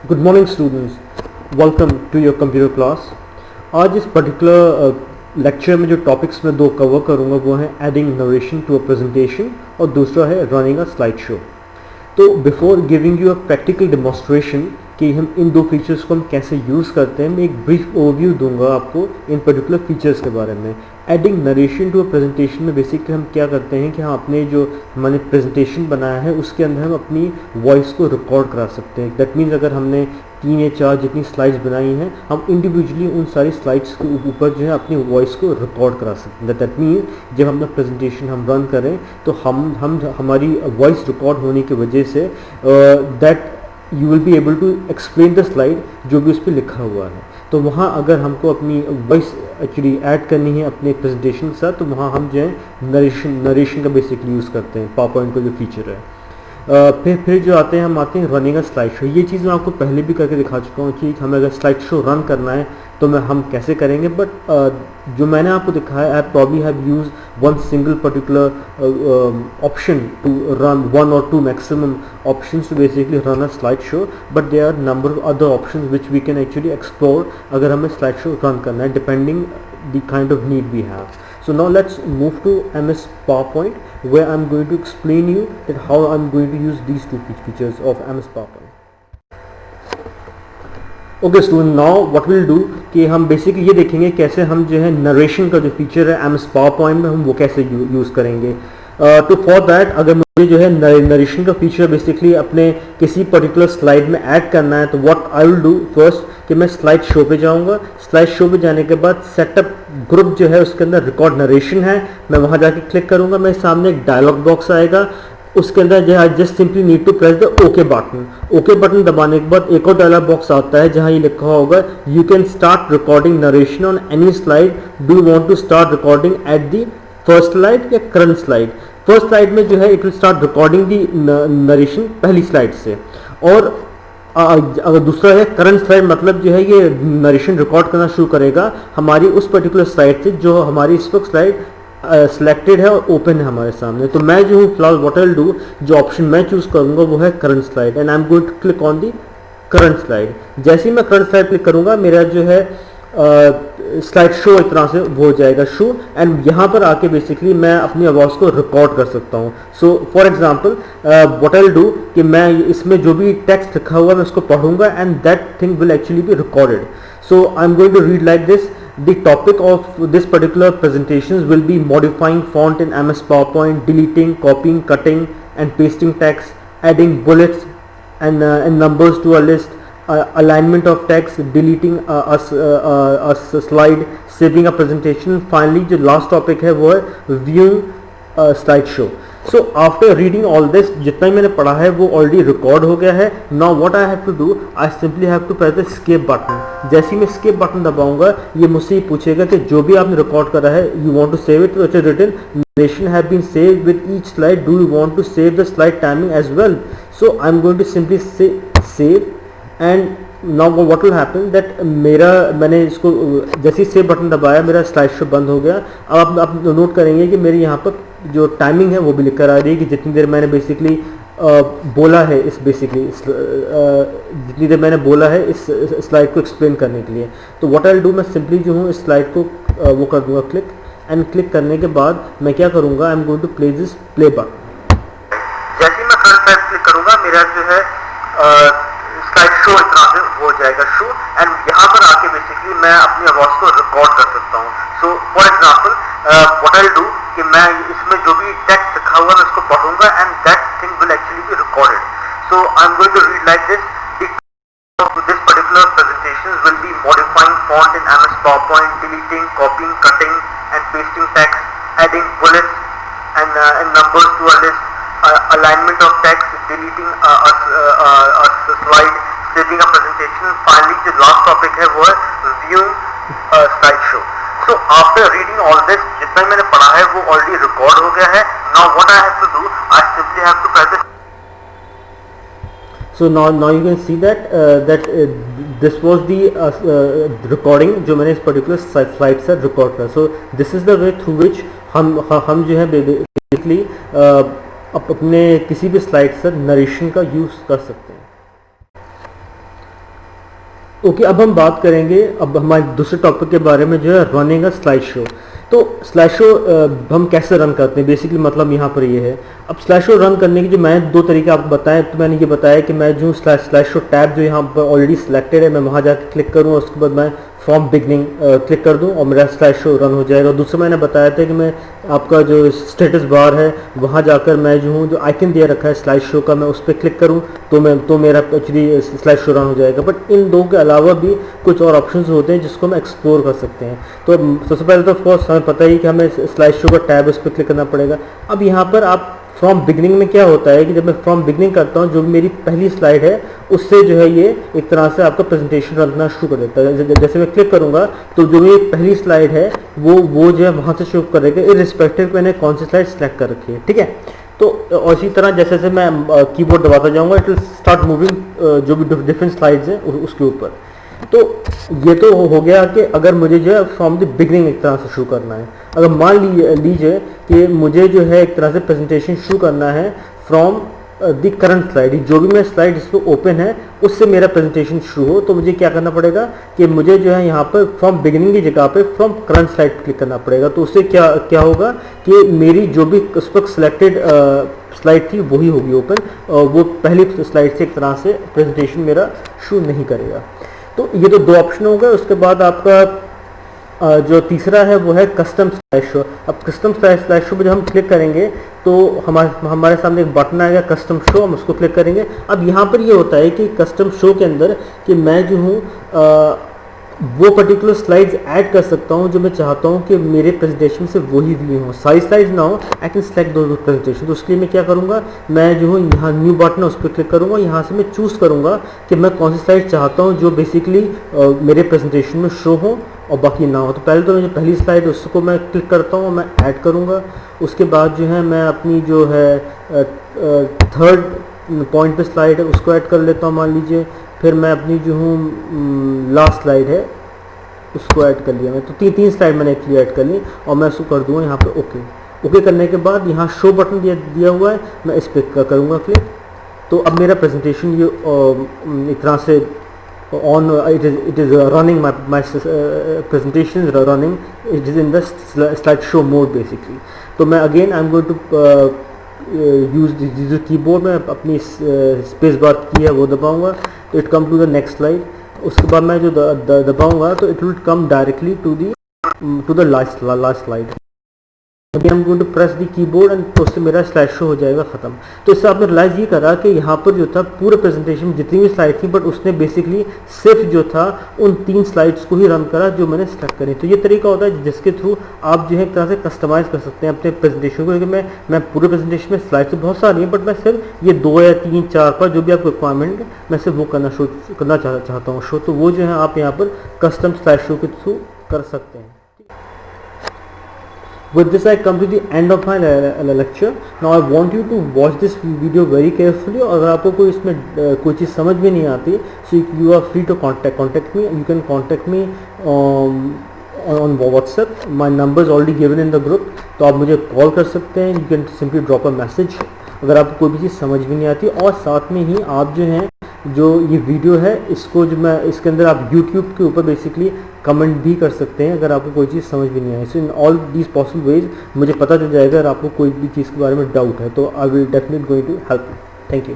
Good morning students, welcome to your computer class. आज इस particular lecture में जो टॉपिक्स मैं दो कवर करूंगा वो है adding narration to a presentation और दूसरा है रनिंग अ स्लाइड शो। तो before giving you a practical demonstration कि हम इन दो फीचर्स को हम कैसे यूज़ करते हैं, मैं एक ब्रीफ ओवरव्यू दूंगा आपको इन पर्टिकुलर फीचर्स के बारे में। Adding narration to a presentation में बेसिकली हम क्या करते हैं कि हम अपने जो हमने प्रेजेंटेशन बनाया है उसके अंदर हम अपनी वॉइस को रिकॉर्ड करा सकते हैं। दैट मीन्स अगर हमने 3 या 4 जितनी स्लाइड्स बनाई हैं, हम इंडिविजुअली उन सारी स्लाइड्स के ऊपर जो है अपनी वॉइस को रिकॉर्ड करा सकते हैं। दैट मीन्स जब हम अपना प्रेजेंटेशन हम रन करें तो हम हमारी वॉइस रिकॉर्ड होने की वजह से that you will be able to explain the slide जो भी उस पर लिखा हुआ है। तो वहाँ अगर हमको अपनी वॉइस एक्चुअली ऐड करनी है अपने प्रेजेंटेशन के साथ, तो वहाँ हम जो है नरेशन का बेसिकली यूज़ करते हैं। पावरपॉइंट का जो फीचर है फिर जो आते हैं हम आते हैं रनिंग अ स्लाइड शो। ये चीज़ मैं आपको पहले भी करके दिखा चुका हूँ कि हमें अगर स्लाइड शो रन करना है तो हम कैसे करेंगे। बट जो मैंने आपको दिखाया, I probably have use one single particular option to run 1 or 2 maximum options to basically run a slide show, but there are number of other options which we can actually explore अगर हमें slide show run करना है, depending the kind of need we have. So now let's move to MS PowerPoint, where I'm going to explain you that how I'm going to use these two features of MS PowerPoint. Okay student, now what we'll do कि हम basically ये देखेंगे कैसे हम जो है narration का जो फीचर है MS PowerPoint में हम वो कैसे यूज़ करेंगे। तो फॉर दैट अगर मुझे जो है नरेशन का फीचर बेसिकली अपने किसी पर्टिकुलर स्लाइड में ऐड करना है, तो what I will do first कि मैं स्लाइड शो पे जाऊंगा। स्लाइड शो पे जाने के बाद सेटअप ग्रुप जो है उसके अंदर रिकॉर्ड नरेशन है, मैं वहां जाके क्लिक करूंगा। मेरे सामने एक डायलॉग बॉक्स आएगा, उसके अंदर जो है just simply need to press the okay button. Okay button दबाने के बाद एक और डायलॉग बॉक्स आता है जहां ये लिखा होगा you can start recording narration on any slide, do you want to start recording at the first slide या करंट स्लाइड। फर्स्ट स्लाइड में जो है it will start recording the narration पहली स्लाइड से, और अगर दूसरा है करंट स्लाइड मतलब जो है ये नरेशन रिकॉर्ड करना शुरू करेगा हमारी उस पर्टिकुलर स्लाइड से जो हमारी इस वक्त स्लाइड सिलेक्टेड है और ओपन है हमारे सामने। तो मैं जो हूँ फिलहाल व्हाट आई विल डू, जो ऑप्शन मैं चूज करूंगा वो है current slide, and I am going to click on the current slide. जैसे ही मैं करंट स्लाइड क्लिक करूंगा मेरा जो है स्लाइड शो एक तरह से वो हो जाएगा शो, एंड यहाँ पर आके बेसिकली मैं अपनी आवाज़ को रिकॉर्ड कर सकता हूँ। So for example what I will do कि मैं इसमें जो भी टेक्स्ट लिखा हुआ है मैं उसको पढ़ूंगा and that thing will actually be recorded. So I am going to read like this. The topic of this particular presentations will be modifying font in MS PowerPoint, deleting, copying, cutting and pasting text, adding bullets and numbers to a list, alignment of text, deleting a slide, saving a presentation. Finally जो last topic है वो है viewing slideshow. So after reading all this, जितना मैंने पढ़ा है वो already record हो गया है। Now what I have to do, I simply have to press the escape button. जैसे ही मैं escape button दबाऊंगा ये मुझसे ये पूछेगा कि जो भी आपने रिकॉर्ड करा है you want to save it, which is written narration have been saved with each slide, do you want to save the slide timing as well? So I'm going to simply say save, and now what will happen that मैंने इसको जैसे ही save button दबाया मेरा slide show बंद हो गया। अब आप नोट करेंगे कि मेरे यहाँ पर जो टाइमिंग है वो भी लिख कर आ रही है कि जितनी देर मैंने बेसिकली बोला है जितनी देर मैंने बोला है इस स्लाइड को एक्सप्लेन करने के लिए। तो व्हाट आई विल डू, मैं सिंपली जो हूँ इस स्लाइड को वो कर दूंगा क्लिक, एंड क्लिक करने के बाद मैं क्या करूँगा, I am going to play this play button. जैसे ही मैं फ्रंट साइड क्लिक करूँगा मेरा जो है स्लाइड शो इस तरह से हो जाएगा शो, एंड यहाँ पर आके बेसिकली मैं अपनी आवाज़ को रिकॉर्ड कर सकता हूँ। So for example what I will do कि मैं इसमें जो भी टेक्स्ट लिखा हुआ है मैं उसको पढ़ूंगा and that thing will actually be recorded. So I am going to read like this. This particular presentation will be modifying font in MS PowerPoint, deleting, copying, cutting and pasting text, adding bullets and numbers to a list, alignment of text, deleting a slide, saving a presentation. Finally the last topic है वो है viewing slideshow. So after reading all this, जितना मैंने पढ़ा है वो already record हो गया है। Now what I have to do, I simply have to press this. So now you can see that this was the recording जो मैंने इस particular slide से record करा। So this is the way through which हम जो है basically अपने किसी भी slide से narration का use कर सकते हैं। ओके, अब हम बात करेंगे अब हमारे दूसरे टॉपिक के बारे में, जो है रनिंग अ स्लाइड शो। तो स्लाइड शो हम कैसे रन करते हैं, बेसिकली मतलब यहाँ पर ये है। अब स्लाइड शो रन करने की जो मैं दो तरीके आपको बताएं, तो मैंने ये बताया कि मैं जो स्लाइड शो टैब जो यहाँ पर ऑलरेडी सिलेक्टेड है, मैं वहाँ जाकर क्लिक करूँ, उसके बाद मैं फ्रॉम बिगनिंग क्लिक कर दूं और मेरा स्लाइड शो रन हो जाएगा। दूसरा मैंने बताया था कि मैं आपका जो स्टेटस बार है वहाँ जाकर मैं जो हूँ, जो आइकन दिया रखा है स्लाइड शो का, मैं उस पर क्लिक करूँ तो मेरा एक्चुअली स्लाइड शो रन हो जाएगा। बट इन दो के अलावा भी कुछ और ऑप्शंस होते हैं जिसको हम एक्सप्लोर कर सकते हैं। तो सबसे पहले तो ऑफकोर्स हमें पता ही कि हमें स्लाइड शो का टैब उस पर क्लिक करना पड़ेगा। अब यहाँ पर आप फ्रॉम बिगनिंग में क्या होता है कि जब मैं फ्रॉम बिगनिंग करता हूँ, जो मेरी पहली स्लाइड है उससे जो है ये एक तरह से आपका प्रेजेंटेशन रन करना शुरू कर देता है। जैसे मैं क्लिक करूँगा तो जो मेरी पहली स्लाइड है वो जो है वहाँ से शुरू करेगा, इर्रिस्पेक्टिव मैंने कौन सी स्लाइड सेलेक्ट कर रखी है, ठीक है। तो और इसी तरह जैसे जैसे मैं कीबोर्ड दबाता जाऊँगा, इट विल स्टार्ट मूविंग जो भी डिफरेंट स्लाइड्स हैं उसके ऊपर। तो ये तो हो गया कि अगर मुझे जो है फ्रॉम द बिगनिंग एक तरह से शुरू करना है। अगर मान लीजिए कि मुझे जो है एक तरह से प्रेजेंटेशन शुरू करना है फ्रॉम द करंट स्लाइड, जो भी मैं स्लाइड इस पर ओपन है उससे मेरा प्रेजेंटेशन शुरू हो, तो मुझे क्या करना पड़ेगा कि मुझे जो है यहाँ पर फ्रॉम बिगिनिंग की जगह पे फ्रॉम करंट स्लाइड पर क्लिक करना पड़ेगा। तो उससे क्या होगा कि मेरी जो भी उस वक्त सिलेक्टेड स्लाइड थी वही होगी ओपन, वो पहली स्लाइड से एक तरह से प्रेजेंटेशन मेरा शुरू नहीं करेगा। तो ये तो दो ऑप्शन हो गए। उसके बाद आपका जो तीसरा है वो है कस्टम स्लाइड शो। अब कस्टम स्लाइड शो पर जब हम क्लिक करेंगे तो हमारे सामने एक बटन आएगा कस्टम शो, हम उसको क्लिक करेंगे। अब यहाँ पर ये होता है कि कस्टम शो के अंदर कि मैं जो हूँ वो पर्टिकुलर स्लाइड्स ऐड कर सकता हूँ जो मैं चाहता हूँ कि मेरे प्रेजेंटेशन से वही व्यू हो, सारी स्लाइड्स ना हो, आई कैन सेलेक्ट दो प्रेजेंटेशन। तो उसके लिए मैं क्या करूँगा, मैं जो हूँ यहाँ न्यू बटन है उस पर क्लिक करूँगा, यहाँ से मैं चूज़ करूँगा कि मैं कौन सी स्लाइड चाहता हूँ जो बेसिकली मेरे प्रेजेंटेशन में शो हो और बाकी ना हो। तो पहले तो जो पहली स्लाइड है उसको मैं क्लिक करता हूँ, मैं ऐड करूँगा। उसके बाद जो है मैं अपनी जो है थर्ड पॉइंट पे स्लाइड है उसको ऐड कर लेता हूँ मान लीजिए। फिर मैं अपनी जो हूँ लास्ट स्लाइड है उसको ऐड कर लिया मैं। तो तीन स्लाइड मैंने एक्चुअली ऐड कर ली और मैं उसको कर दूँगा यहाँ पे ओके करने के बाद यहाँ शो बटन दिया हुआ है, मैं इस पर करूँगा क्लिक। तो अब मेरा प्रेजेंटेशन ये एक तरह से on it is running, my presentation running, it is in the slide show mode basically. तो मैं again I am going to use जो कीबोर्ड में अपनी स्पेस बार की है वो दबाऊंगा, तो it come to the next slide. उसके बाद मैं जो दबाऊंगा तो it will come directly to the last slide. अभी हम going to press the keyboard and तो उससे मेरा स्लाइड शो हो जाएगा ख़त्म। तो इससे आपने रियलाइज़ ये करा कि यहाँ पर जो था पूरे प्रेजेंटेशन में जितनी भी स्लाइड थी, बट उसने बेसिकली सिर्फ जो था उन 3 स्लाइड्स को ही रन करा जो मैंने सेलेक्ट करी। तो ये तरीका होता है जिसके थ्रू आप जो है एक तरह से कस्टमाइज़ कर सकते हैं अपने प्रेजेंटेशन को। क्योंकि मैं पूरे प्रेजेंटेशन में स्लाइड तो बहुत सारी हैं, बट मैं सिर्फ ये 2 या 3 4 पर जो भी आपको रिक्वायरमेंट है मैं सिर्फ वो करना चाहता हूँ शो। तो वो जो है आप यहाँ पर कस्टम स्लाइड शो के थ्रू कर सकते हैं। With this I come to the end of my lecture. Now I want you to watch this video very carefully. और अगर आपको कोई इसमें कोई चीज़ समझ में नहीं आती, so you are free to contact me. You can contact me on WhatsApp. My number is already given in the group. तो आप मुझे कॉल कर सकते हैं. You can simply drop a message अगर आपको कोई भी चीज़ समझ में नहीं आती। और साथ में ही आप जो हैं जो ये वीडियो है इसको जो मैं इसके अंदर आप YouTube के ऊपर बेसिकली कमेंट भी कर सकते हैं अगर आपको कोई चीज़ समझ भी नहीं आई। So in all these possible ways मुझे पता चल जाएगा अगर आपको कोई भी चीज़ के बारे में डाउट है, तो I will definitely going to help you. Thank you.